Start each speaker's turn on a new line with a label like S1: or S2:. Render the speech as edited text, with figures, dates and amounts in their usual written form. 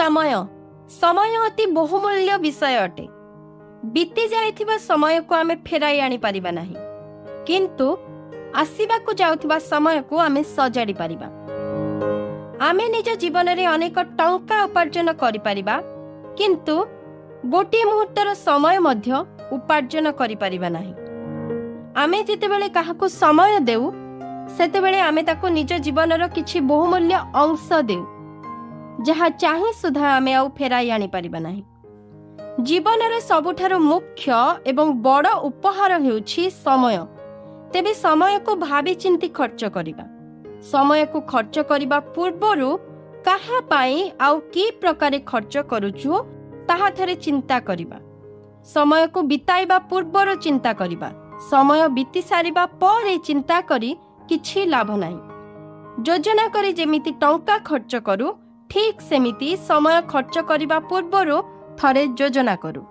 S1: समय समय अति बहुमूल्य विषय अटे। बीती जाइथिबा समय को आमे फेराई आनी परिबा नाही, किंतु आसीबाकू जाउथिबा समय को आमे सजाड़ी परिबा। आमे निज जीवन रे अनेक टंका उपार्जन करि परिबा, किंतु गोटे मुहूर्तर समय मध्य उपार्जन करि परिबा नाही। आमे जेतेबेले काहाकू समय देउ सेतेबेले आमे ताको निज जीवनर किछि बहुमूल्य अंश देउ, जहा चाहि सुधा आमे आउ फेराई आनी परिबा नाही। जीवनर सबुठारो मुख्य एवं बड़ उपहार हेउछि समय। तेबे समय को भाबी चिंती खर्च करिबा। समय को खर्च करिबा पूर्वरु काहा पाई आउ की प्रकारे खर्च करूछु ताहा थरे चिंता करिबा। समय को बिताइबा पूर्वर चिंता करिबा। समय बीती सारिबा पर चिंता करी किछि लाभ नाही। योजना करी जेमिति टंका खर्च करू, ठीक सेमिति समय खर्च करिबा पूर्वरु थरे योजना करू।